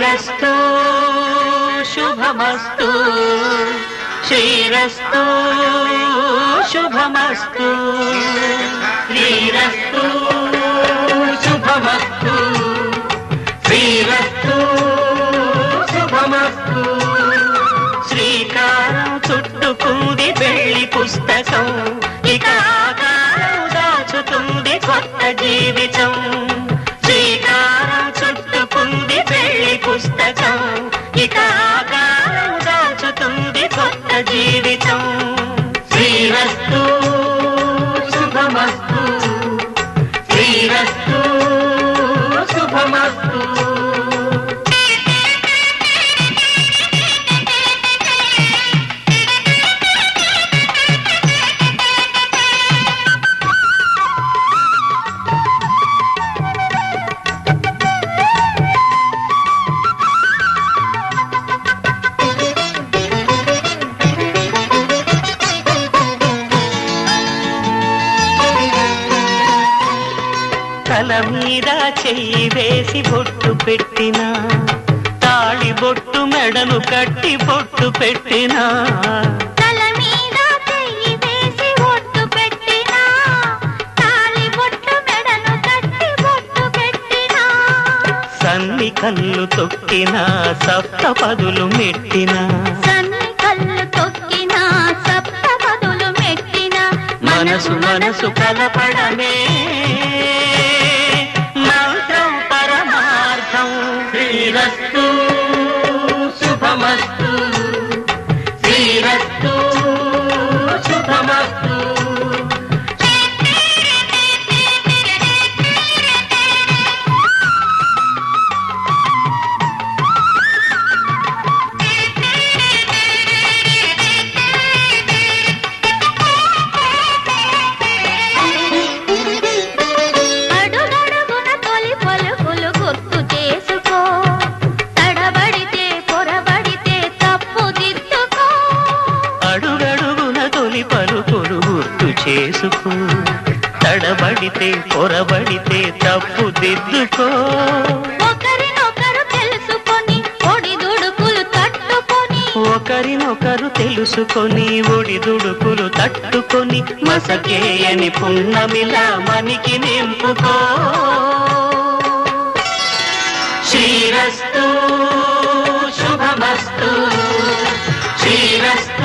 శ్రీరస్తు శుభమస్తు శ్రీరస్తు శుభమస్తు శ్రీరస్తు శుభమస్తు శ్రీరస్తు శుభమస్తు శ్రీకారం చుట్టుకుంది వెళ్లి పుస్తకం ఇక ఆకారం దాచుతుంది కొత్త జీవితం శ్రీకారం చుట్టుకుంది వెళ్లి పుస్తకం ఇక ఆకారం దాచుతుంది కొత్త జీవితం శ్రీరస్తు శుభమస్తు శ్రీరస్తు శుభమస్తు తల మీద చెయ్యి వేసి బొట్టు పెట్టినా తాళి బొట్టు మెడను కట్టి బొట్టు పెట్టినా తల మీద చెయ్యి వేసి బొట్టు పెట్టినా తాళి బొట్టు మెడను కట్టి బొట్టు పెట్టినా సన్ని కళ్ళు తొక్కినా సప్తపదులు మెట్టినా సన్ని కళ్ళు తొక్కినా సప్తపదులు మెట్టినా మనసు మనసు కలపడమే మంత్రం పరమార్థం శ్రీరస్తు శుభమస్తు శ్రీరస్తు శుభమస్తు పలుకులు గుర్తు చేసుకో తడబడితే పొరబడితే తప్పు దిద్దుకో ఒకరినొకరు తెలుసుకొని ఒడిదుడుకులు తట్టుకొని ఒకరినొకరు తెలుసుకొని ఒడిదుడుకులు తట్టుకొని మసకేయని పున్నమిలా మనికి నింపుకో శ్రీరస్తు శుభమస్తు శ్రీరస్తు